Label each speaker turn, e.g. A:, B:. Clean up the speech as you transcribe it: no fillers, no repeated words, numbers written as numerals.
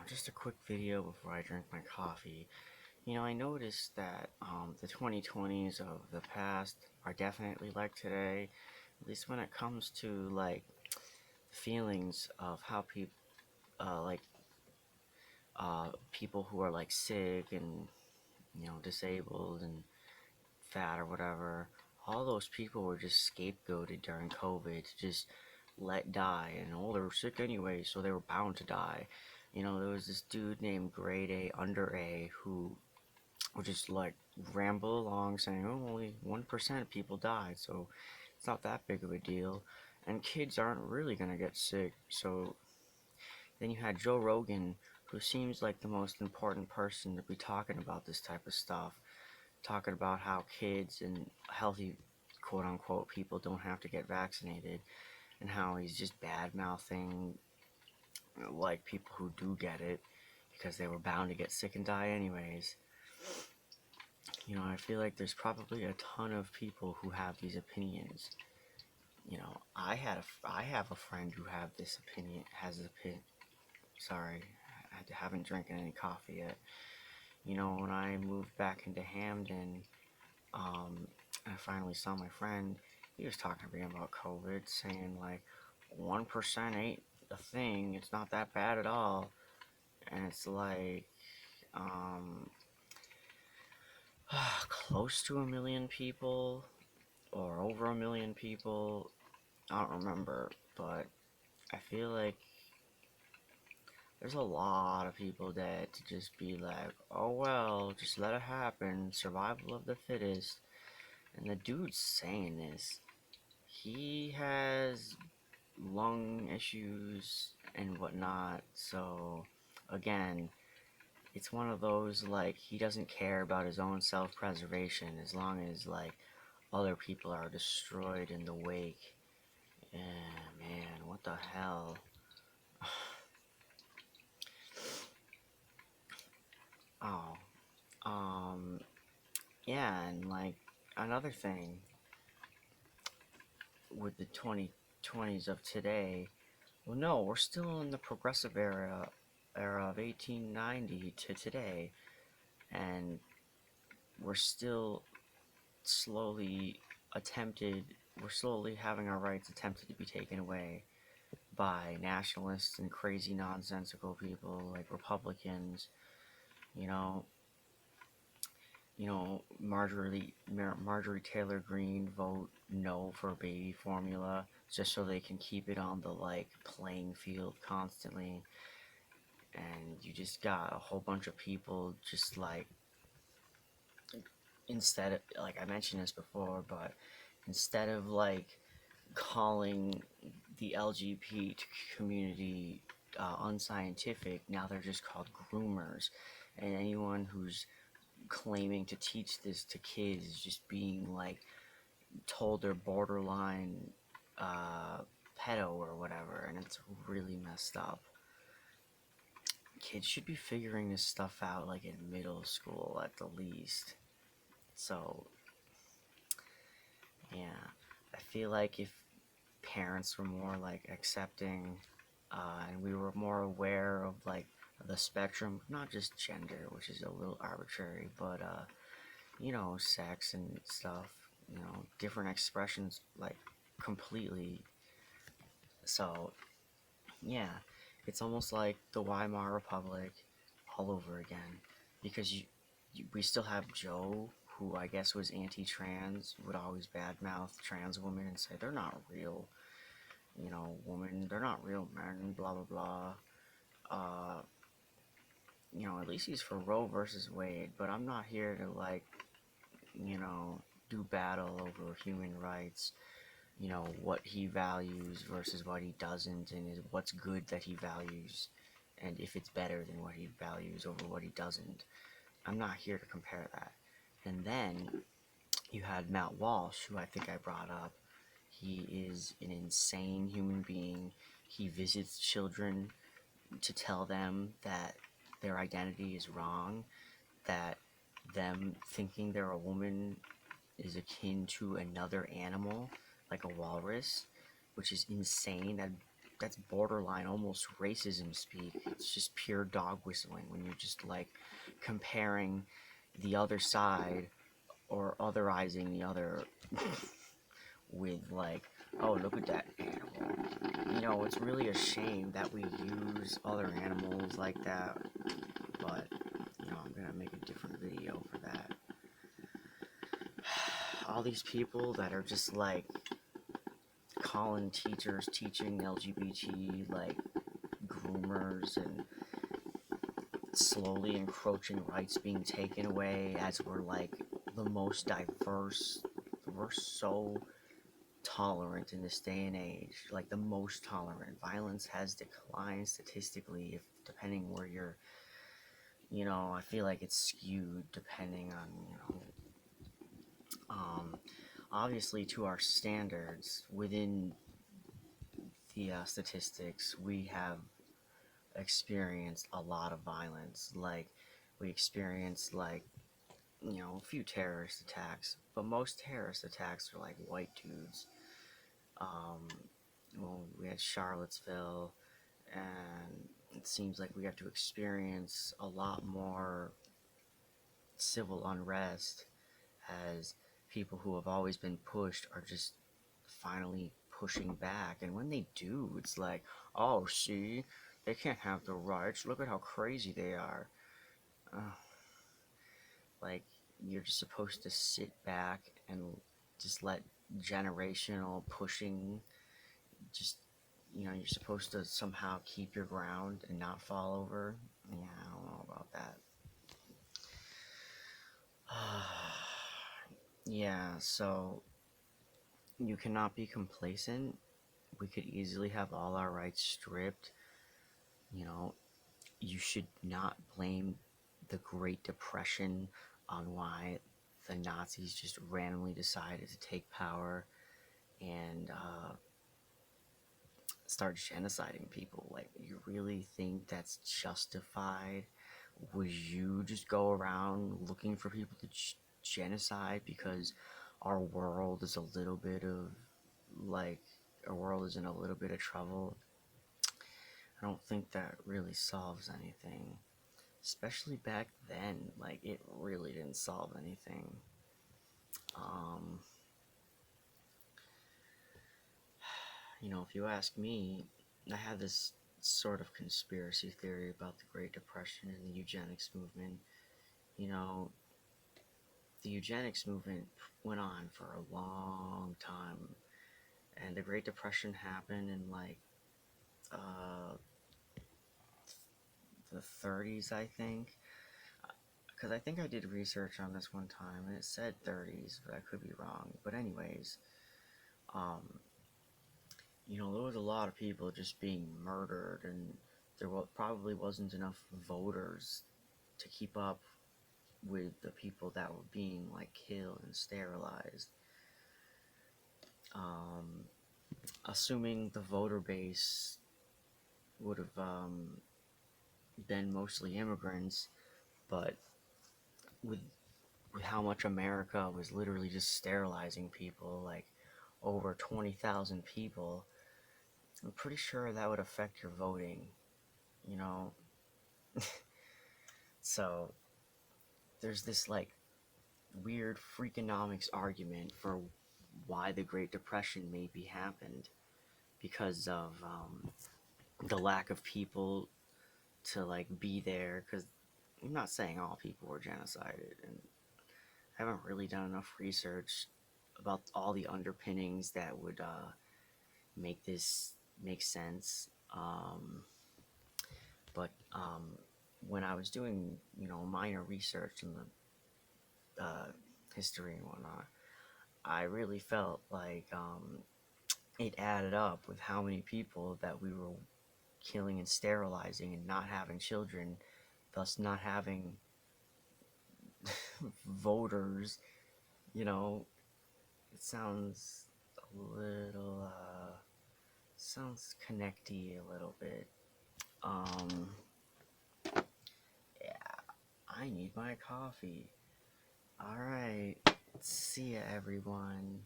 A: Just a quick video before I drink my coffee. I noticed that the 2020s of the past are definitely like today, at least when it comes to like feelings of how people, like people who are like sick and disabled and fat or whatever. All those people were just scapegoated during COVID to just let die, and they were sick anyway, so they were bound to die. There was this dude named Grade A Under A who would just like ramble along saying, "Oh, only 1% of people died, so it's not that big of a deal, and kids aren't really gonna get sick." So then you had Joe Rogan, who seems like the most important person to be talking about this type of stuff, talking about how kids and healthy quote unquote people don't have to get vaccinated, and how he's just bad mouthing like people who do get it because they were bound to get sick and die anyways. I feel like there's probably a ton of people who have these opinions. I have a friend who have this opinion has this opinion. Sorry, I haven't drinking any coffee yet. When I moved back into Hamden, I finally saw my friend. He was talking to me about COVID, saying like 1% ain't a thing. It's not that bad at all. And it's like um, close to 1 million people or over 1 million people. I don't remember, but I feel like there's a lot of people dead to just be like, oh well, just let it happen, survival of the fittest. And the dude's saying this. He has lung issues and whatnot, so again, it's one of those like he doesn't care about his own self-preservation as long as like other people are destroyed in the wake. Yeah, man, what the hell? Oh, um, yeah, and like another thing with the 2020s of today. Well, no, we're still in the progressive era of 1890 to today, and we're still slowly attempted. We're slowly having our rights attempted to be taken away by nationalists and crazy nonsensical people like Republicans. You know, Marjorie Taylor Greene vote no for baby formula just so they can keep it on the like playing field constantly, and you just got a whole bunch of people just like instead of like I mentioned this before, but instead of like calling the LGBT community unscientific, now they're just called groomers, and anyone who's claiming to teach this to kids is just being like told they're borderline uh, pedo or whatever, and it's really messed up. Kids should be figuring this stuff out like in middle school at the least. So yeah, I feel like if parents were more like accepting, and we were more aware of like the spectrum, not just gender, which is a little arbitrary, but sex and stuff, different expressions, like completely. So yeah, it's almost like the Weimar Republic all over again, because we still have Joe, who I guess was anti-trans, would always badmouth trans women and say they're not real, women, they're not real men, blah blah blah. Uh, at least he's for Roe versus Wade, but I'm not here to like, do battle over human rights. What he values versus what he doesn't, and is what's good that he values, and if it's better than what he values over what he doesn't. I'm not here to compare that. And then you had Matt Walsh, who I think I brought up. He is an insane human being. He visits children to tell them that their identity is wrong, that them thinking they're a woman is akin to another animal, like a walrus, which is insane. that's borderline almost racism speak. It's just pure dog whistling when you're just like comparing the other side or otherizing the other with like, oh, look at that animal. You know, it's really a shame that we use other animals like that, but you know, I'm gonna make a different video for that. All these people that are just like calling teachers teaching LGBT like groomers, and slowly encroaching rights being taken away as we're like the most diverse. We're so tolerant in this day and age, like the most tolerant. Violence has declined statistically, if depending where you're, you know, I feel like it's skewed depending on, you know, obviously to our standards within the statistics, we have experienced a lot of violence. Like, we experienced, like, you know, a few terrorist attacks, but most terrorist attacks are like white dudes. Um, well, we had Charlottesville, and it seems like we have to experience a lot more civil unrest as people who have always been pushed are just finally pushing back. And when they do, it's like, oh, see, they can't have the rights. Look at how crazy they are. Like, you're just supposed to sit back and just let generational pushing just, you know, you're supposed to somehow keep your ground and not fall over. Yeah, I don't know about that. Yeah, so you cannot be complacent. We could easily have all our rights stripped. You know, you should not blame the Great Depression on why the Nazis just randomly decided to take power and start genociding people. Like, you really think that's justified? Would you just go around looking for people to genocide because our world is a little bit of, like, our world is in a little bit of trouble? I don't think that really solves anything. Especially back then, like, it really didn't solve anything. You know, if you ask me, I have this sort of conspiracy theory about the Great Depression and the eugenics movement. You know, the eugenics movement went on for a long time, and the Great Depression happened in like uh, the 30's, I think. Because I think I did research on this one time, and it said 30's, but I could be wrong. But anyways, you know, there was a lot of people just being murdered, and there probably wasn't enough voters to keep up with the people that were being like killed and sterilized. Assuming the voter base would have been mostly immigrants, but with how much America was literally just sterilizing people, like over 20,000 people, I'm pretty sure that would affect your voting, you know? So there's this like weird Freakonomics argument for why the Great Depression maybe happened, because of the lack of people to like be there. Because I'm not saying all people were genocided, and I haven't really done enough research about all the underpinnings that would make this make sense. But when I was doing, you know, minor research in the history and whatnot, I really felt like it added up with how many people that we were killing and sterilizing and not having children, thus not having voters. You know, it sounds a little, sounds connecty a little bit. Yeah, I need my coffee. Alright, see ya everyone.